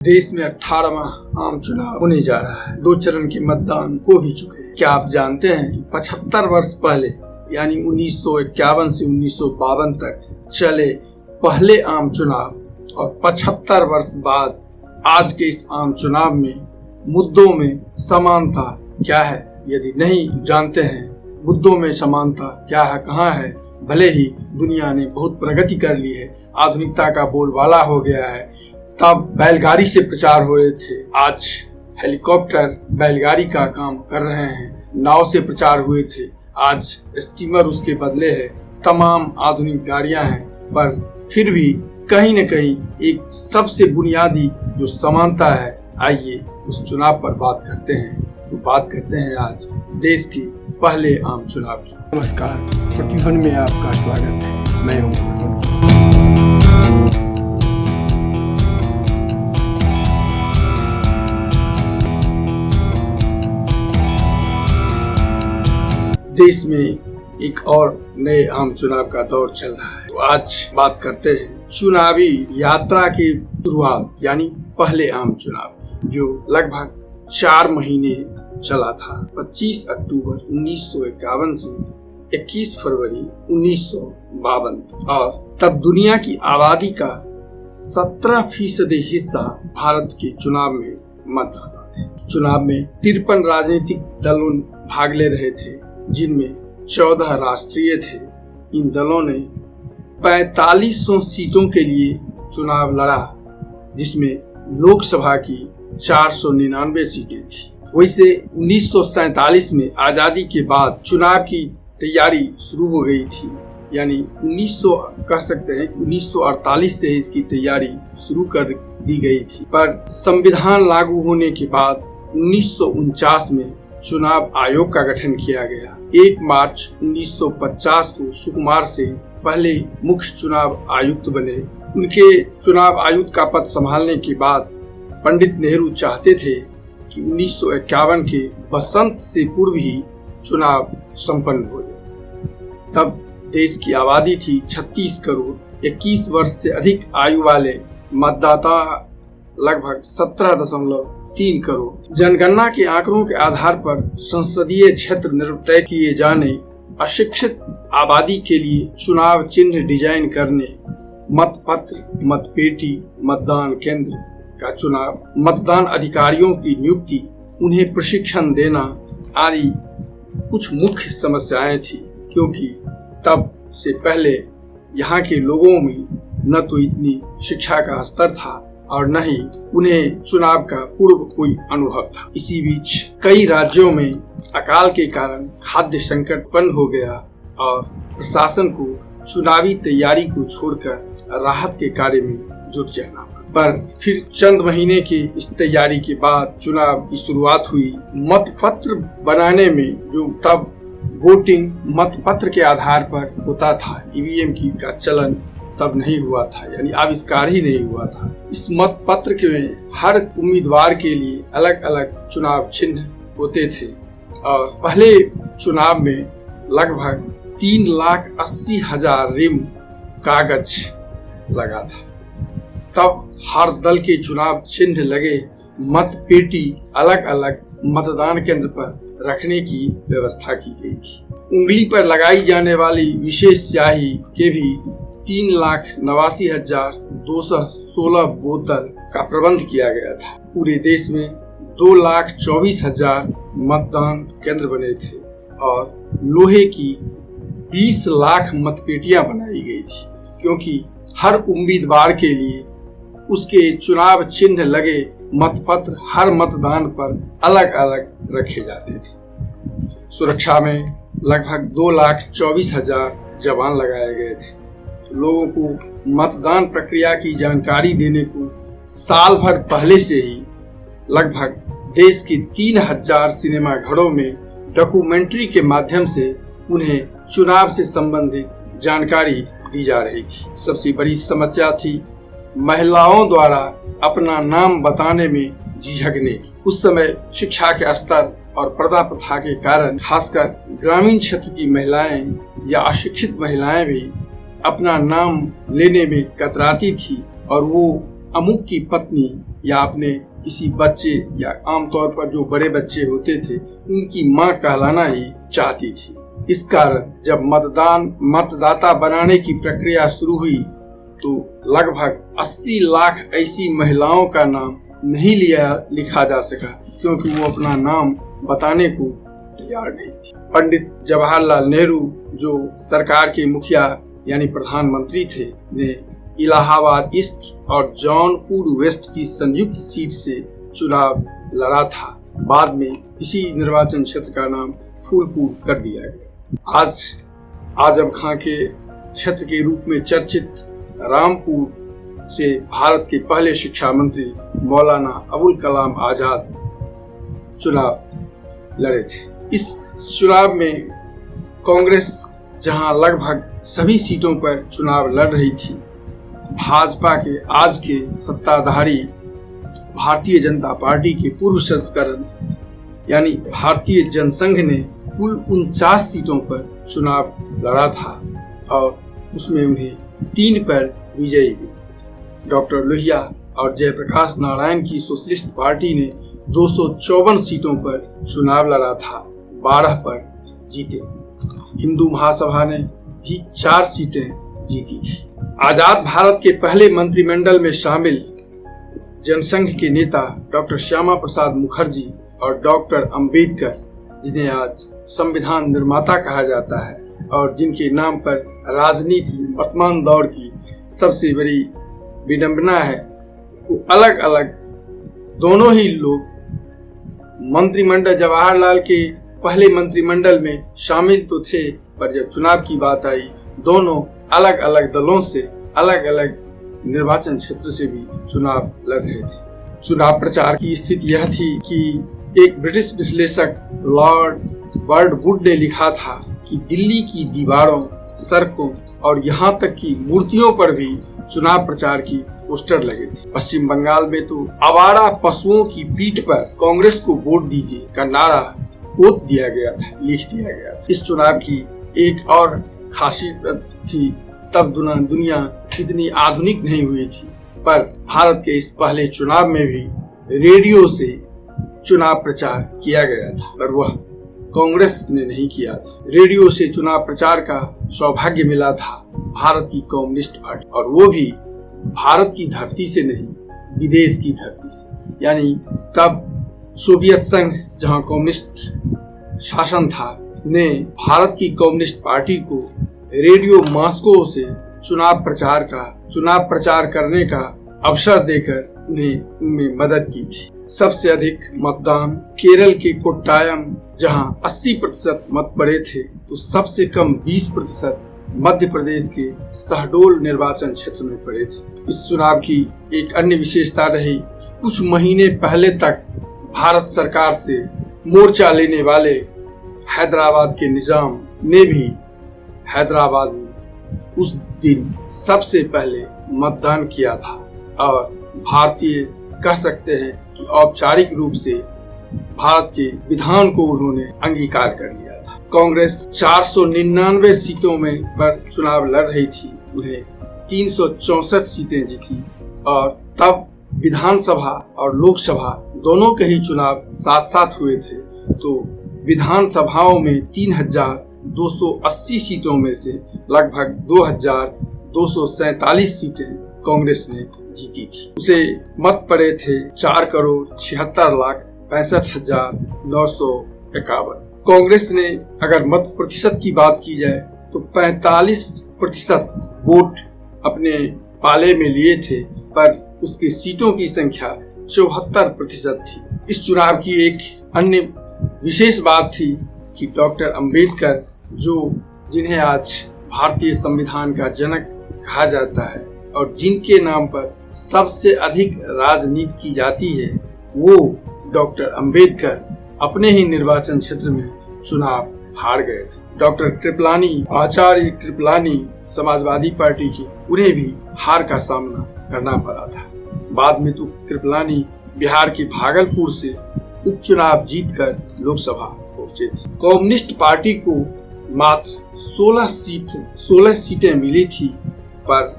देश में 18वां आम चुनाव होने जा रहा है। 2 चरण के मतदान हो भी चुके हैं। क्या आप जानते हैं कि 75 वर्ष पहले यानी 1951 से 1952 तक चले पहले आम चुनाव और 75 वर्ष बाद आज के इस आम चुनाव में मुद्दों में समानता क्या है? यदि नहीं जानते हैं मुद्दों में समानता क्या है, कहाँ है, भले ही दुनिया ने बहुत प्रगति कर ली है, आधुनिकता का बोलबाला हो गया है, तब बैलगाड़ी से प्रचार हो रहे थे, आज हेलीकॉप्टर बैलगाड़ी का काम कर रहे हैं। नाव से प्रचार हुए थे, आज स्टीमर उसके बदले है। तमाम आधुनिक गाड़ियां हैं, पर फिर भी कहीं न कहीं एक सबसे बुनियादी जो समानता है, आइए उस चुनाव पर बात करते हैं। तो बात करते हैं आज देश के पहले आम चुनाव की। नमस्कार, प्रतिध्वनि में आपका स्वागत है। मैं हूँ देश में एक और नए आम चुनाव का दौर चल रहा है। तो आज बात करते हैं चुनावी यात्रा की शुरुआत यानी पहले आम चुनाव, जो लगभग 4 महीने चला था। 25 अक्टूबर 1951 से 21 फरवरी 1952 और तब दुनिया की आबादी का 17% हिस्सा भारत के चुनाव में मतदाता थे। चुनाव में 53 राजनीतिक दलों भाग ले रहे थे, जिनमें 14 राष्ट्रीय थे। इन दलों ने 4500 सीटों के लिए चुनाव लड़ा, जिसमें लोकसभा की 499 सीटें थी। वैसे 1947 में आजादी के बाद चुनाव की तैयारी शुरू हो गई थी, यानी 1900 कह सकते हैं 1948 से इसकी तैयारी शुरू कर दी गई थी। पर संविधान लागू होने के बाद 1949 में चुनाव आयोग का गठन किया गया। 1 मार्च 1950 को सुकुमार सिंह पहले मुख्य चुनाव आयुक्त बने। उनके चुनाव आयुक्त का पद संभालने के बाद पंडित नेहरू चाहते थे कि 1951 के बसंत से पूर्व ही चुनाव संपन्न हो जाए। तब देश की आबादी थी 36 करोड़। 21 वर्ष से अधिक आयु वाले मतदाता लगभग 17.3 करोड़। जनगणना के आंकड़ों के आधार पर संसदीय क्षेत्र तय किए जाने, अशिक्षित आबादी के लिए चुनाव चिन्ह डिजाइन करने, मतपत्र, मतपेटी, मतदान केंद्र का चुनाव, मतदान अधिकारियों की नियुक्ति, उन्हें प्रशिक्षण देना आदि कुछ मुख्य समस्याएं थी, क्योंकि तब से पहले यहाँ के लोगों में न तो इतनी शिक्षा का स्तर था और न ही उन्हें चुनाव का पूर्व कोई अनुभव था। इसी बीच कई राज्यों में अकाल के कारण खाद्य संकट उत्पन्न हो गया और प्रशासन को चुनावी तैयारी को छोड़कर राहत के कार्य में जुट जाना। पर फिर चंद महीने की इस तैयारी के बाद चुनाव की शुरुआत हुई। मतपत्र बनाने में, जो तब वोटिंग मतपत्र के आधार पर होता था, ईवीएम की का चलन तब नहीं हुआ था, यानी आविष्कार ही नहीं हुआ था। इस मतपत्र के में हर उम्मीदवार के लिए अलग अलग चुनाव चिन्ह होते थे और पहले चुनाव में लगभग 3,80,000 रिम कागज लगा था। तब हर दल के चुनाव चिन्ह लगे मतपेटी अलग अलग मतदान केंद्र पर रखने की व्यवस्था की गई थी। उंगली पर लगाई जाने वाली विशेष स्याही के भी 3,89,216 बोतल का प्रबंध किया गया था। पूरे देश में 2,24,000 मतदान केंद्र बने थे और लोहे की 20 लाख मतपेटियां बनाई गई थी, क्योंकि हर उम्मीदवार के लिए उसके चुनाव चिन्ह लगे मतपत्र हर मतदान पर अलग अलग रखे जाते थे। सुरक्षा में लगभग 2,24,000 जवान लगाए गए थे। लोगों को मतदान प्रक्रिया की जानकारी देने को साल भर पहले से ही लगभग देश के 3,000 सिनेमा घरों में डॉक्यूमेंट्री के माध्यम से उन्हें चुनाव से संबंधित जानकारी दी जा रही थी। सबसे बड़ी समस्या थी महिलाओं द्वारा अपना नाम बताने में झिझकने की। उस समय शिक्षा के स्तर और पर्दा प्रथा के कारण खासकर ग्रामीण क्षेत्र की महिलाएं या अशिक्षित महिलाएं भी अपना नाम लेने में कतराती थी और वो अमुक की पत्नी या अपने किसी बच्चे या आमतौर पर जो बड़े बच्चे होते थे उनकी मां कहलाना ही चाहती थी। इस कारण जब मतदाता बनाने की प्रक्रिया शुरू हुई तो लगभग 80 लाख ऐसी महिलाओं का नाम नहीं लिखा जा सका, क्योंकि वो अपना नाम बताने को तैयार नहीं थी। पंडित जवाहरलाल नेहरू जो सरकार के मुखिया यानी प्रधानमंत्री थे, ने इलाहाबाद ईस्ट और जौनपुर वेस्ट की संयुक्त सीट से चुनाव लड़ा था। बाद में इसी निर्वाचन क्षेत्र का नाम फूलपुर कर दिया गया। आज आजम खां के क्षेत्र के रूप में चर्चित रामपुर से भारत के पहले शिक्षा मंत्री मौलाना अबुल कलाम आजाद चुनाव लड़े थे। इस चुनाव में कांग्रेस जहां लगभग सभी सीटों पर चुनाव लड़ रही थी, भाजपा के आज के सत्ताधारी भारतीय जनता पार्टी के पूर्व संस्करण यानी भारतीय जनसंघ ने कुल 49 सीटों पर चुनाव लड़ा था और उसमें उन्हें 3 पर विजयी हुई। डॉक्टर लोहिया और जयप्रकाश नारायण की सोशलिस्ट पार्टी ने 254 सीटों पर चुनाव लड़ा था, 12 पर जीते। हिंदू महासभा ने भी 4 सीटें जीती थी। आजाद भारत के पहले मंत्रिमंडल में शामिल जनसंघ के नेता डॉक्टर श्यामा प्रसाद मुखर्जी और डॉक्टर अंबेडकर, जिन्हें आज संविधान निर्माता कहा जाता है और जिनके नाम पर राजनीति वर्तमान दौर की सबसे बड़ी विडंबना है, वो अलग अलग दोनों ही लोग मंत्रिमंडल जवाहरलाल के पहले मंत्रिमंडल में शामिल तो थे, पर जब चुनाव की बात आई दोनों अलग अलग दलों से अलग अलग निर्वाचन क्षेत्र से भी चुनाव लड़ रहे थे। चुनाव प्रचार की स्थिति यह थी कि एक ब्रिटिश विश्लेषक लॉर्ड बर्डवुड ने लिखा था कि दिल्ली की दीवारों, सड़कों और यहाँ तक कि मूर्तियों पर भी चुनाव प्रचार की पोस्टर लगे थे। पश्चिम बंगाल में तो आवारा पशुओं की पीठ पर कांग्रेस को वोट दीजिए का नारा पोत दिया गया था, लिख दिया गया था। इस चुनाव की एक और खासियत थी, तब दुनिया इतनी आधुनिक नहीं हुई थी, पर भारत के इस पहले चुनाव में भी रेडियो से चुनाव प्रचार किया गया था, पर वह कांग्रेस ने नहीं किया था। रेडियो से चुनाव प्रचार का सौभाग्य मिला था भारत की कम्युनिस्ट पार्टी, और वो भी भारत की धरती से नहीं, विदेश की धरती से। यानी तब सोवियत संघ, जहां कम्युनिस्ट शासन था, ने भारत की कम्युनिस्ट पार्टी को रेडियो मॉस्को से चुनाव प्रचार करने का अवसर देकर उन्हें मदद की थी। सबसे अधिक मतदान केरल के कोट्टायम, जहां 80% मत पड़े थे, तो सबसे कम 20% मध्य प्रदेश के शहडोल निर्वाचन क्षेत्र में पड़े थे। इस चुनाव की एक अन्य विशेषता रही, कुछ महीने पहले तक भारत सरकार से मोर्चा लेने वाले हैदराबाद के निजाम ने भी हैदराबाद में उस दिन सबसे पहले मतदान किया था और भारतीय कह सकते हैं कि औपचारिक रूप से भारत के विधान को उन्होंने अंगीकार कर लिया था। कांग्रेस 499 सीटों में पर चुनाव लड़ रही थी, उन्हें 364 सीटें जीती और तब विधानसभा और लोकसभा दोनों के ही चुनाव साथ साथ हुए थे। तो विधानसभाओं में 3280 सीटों में से लगभग 2247 सीटें कांग्रेस ने जीती थी। उसे मत पड़े थे 4,76,65,951। कांग्रेस ने अगर मत प्रतिशत की बात की जाए तो 45% वोट अपने पाले में लिए थे, पर उसकी सीटों की संख्या 74% थी। इस चुनाव की एक अन्य विशेष बात थी कि डॉक्टर अंबेडकर, जिन्हें आज भारतीय संविधान का जनक कहा जाता है और जिनके नाम पर सबसे अधिक राजनीति की जाती है, वो डॉक्टर अंबेडकर अपने ही निर्वाचन क्षेत्र में चुनाव हार गए थे। डॉक्टर कृपलानी, आचार्य कृपलानी समाजवादी पार्टी के, उन्हें भी हार का सामना करना पड़ा था। बाद में तो कृपलानी बिहार के भागलपुर से उपचुनाव जीतकर लोकसभा पहुंचे थे। कम्युनिस्ट पार्टी को मात्र 16 सीटें मिली थी, पर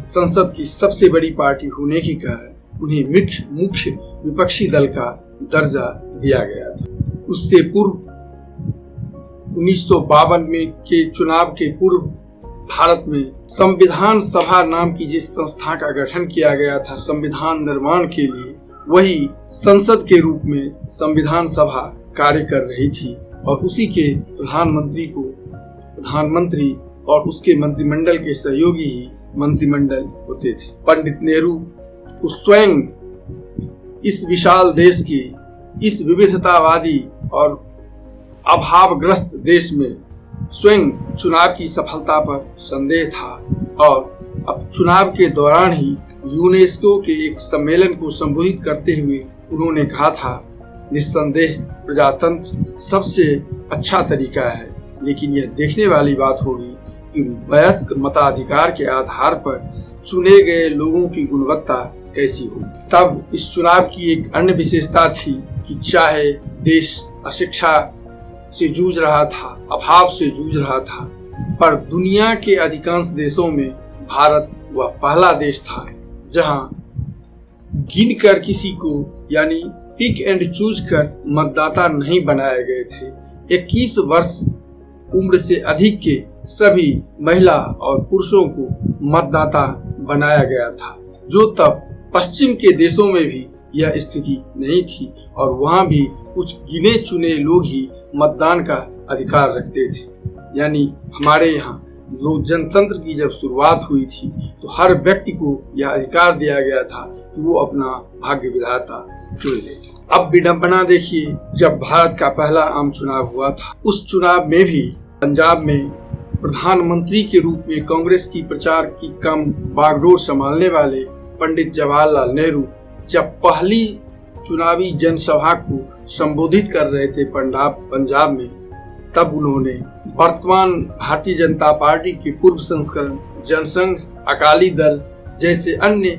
संसद की सबसे बड़ी पार्टी होने के कारण उन्हें मुख्य विपक्षी दल का दर्जा दिया गया था। उससे पूर्व 1952 में के चुनाव के पूर्व भारत में संविधान सभा नाम की जिस संस्था का गठन किया गया था संविधान निर्माण के लिए, वही संसद के रूप में संविधान सभा कार्य कर रही थी और उसी के प्रधानमंत्री और उसके मंत्रिमंडल के सहयोगी ही मंत्रिमंडल होते थे। पंडित नेहरू को स्वयं इस विशाल देश की इस विविधतावादी और अभावग्रस्त देश में स्वयं चुनाव की सफलता पर संदेह था और अब चुनाव के दौरान ही यूनेस्को के एक सम्मेलन को संबोधित करते हुए उन्होंने कहा था, निस्संदेह प्रजातंत्र सबसे अच्छा तरीका है, लेकिन यह देखने वाली बात होगी कि वयस्क मताधिकार के आधार पर चुने गए लोगों की गुणवत्ता कैसी हो। तब इस चुनाव की एक अन्य विशेषता थी कि चाहे देश अशिक्षा से जूझ रहा था, अभाव से जूझ रहा था, पर दुनिया के अधिकांश देशों में भारत वह पहला देश था जहां गिनकर किसी को यानी पिक एंड चूज कर मतदाता नहीं बनाए गए थे। 21 वर्ष उम्र से अधिक के सभी महिला और पुरुषों को मतदाता बनाया गया था, जो तब पश्चिम के देशों में भी यह स्थिति नहीं थी और वहां भी कुछ गिने चुने लोग ही मतदान का अधिकार रखते थे। यानी हमारे यहाँ लोक जनतंत्र की जब शुरुआत हुई थी तो हर व्यक्ति को यह अधिकार दिया गया था कि वो अपना भाग्य विधाता चुन ले। अब विडंबना देखिए, जब भारत का पहला आम चुनाव हुआ था, उस चुनाव में भी पंजाब में प्रधानमंत्री के रूप में कांग्रेस की प्रचार की कम बागडोर संभालने वाले पंडित जवाहरलाल नेहरू जब पहली चुनावी जनसभा को संबोधित कर रहे थे पंजाब में, तब उन्होंने वर्तमान भारतीय जनता पार्टी के पूर्व संस्करण जनसंघ अकाली दल जैसे अन्य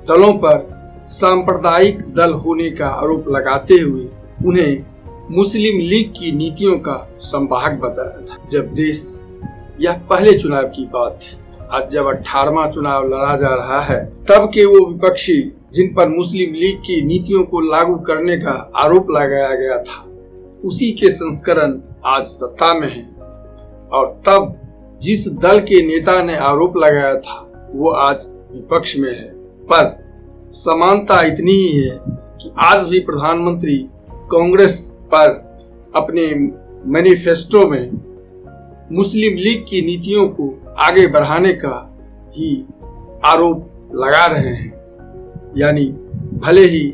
दलों पर सांप्रदायिक दल होने का आरोप लगाते हुए उन्हें मुस्लिम लीग की नीतियों का संवाहक बताया था। जब देश यह पहले चुनाव की बात थी, आज जब 18वां चुनाव लड़ा जा रहा है, तब के वो विपक्षी जिन पर मुस्लिम लीग की नीतियों को लागू करने का आरोप लगाया गया था, उसी के संस्करण आज सत्ता में है और तब जिस दल के नेता ने आरोप लगाया था वो आज विपक्ष में है। पर समानता इतनी ही है कि आज भी प्रधानमंत्री कांग्रेस पर अपने मैनिफेस्टो में मुस्लिम लीग की नीतियों को आगे बढ़ाने का ही आरोप लगा रहे हैं। यानी भले ही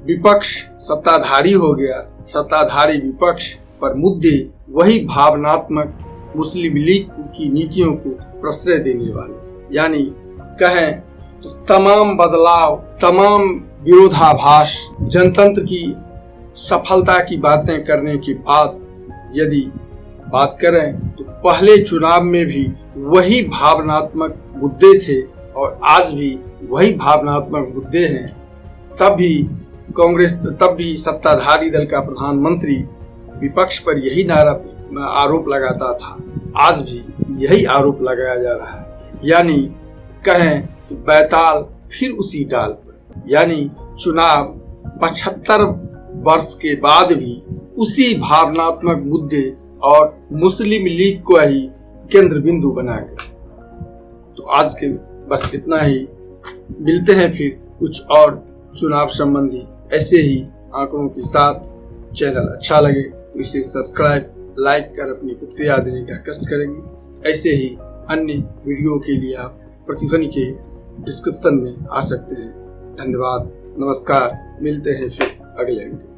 विपक्ष सत्ताधारी हो गया, सत्ताधारी विपक्ष पर मुद्दे वही भावनात्मक मुस्लिम लीग की नीतियों को प्रश्रय देने वाले, यानी कहें तो तमाम बदलाव, तमाम विरोधाभास, जनतंत्र की सफलता की बातें करने के बाद यदि बात करें तो पहले चुनाव में भी वही भावनात्मक मुद्दे थे और आज भी वही भावनात्मक मुद्दे हैं। तब भी सत्ताधारी दल का प्रधानमंत्री विपक्ष पर यही आरोप लगाता था, आज भी यही आरोप लगाया जा रहा है। यानी कहें तो बैताल फिर उसी डाल पर, यानी चुनाव 75 वर्ष के बाद भी उसी भावनात्मक मुद्दे और मुस्लिम लीग को ही केंद्र बिंदु बना गया। तो आज के बस इतना ही, मिलते हैं फिर कुछ और चुनाव संबंधी ऐसे ही आंकड़ों के साथ। चैनल अच्छा लगे तो इसे सब्सक्राइब, लाइक कर अपनी प्रतिक्रिया देने का कष्ट करेंगे। ऐसे ही अन्य वीडियो के लिए आप प्रतिध्वनि के डिस्क्रिप्शन में आ सकते हैं। धन्यवाद, नमस्कार, मिलते हैं फिर अगले वीडियो।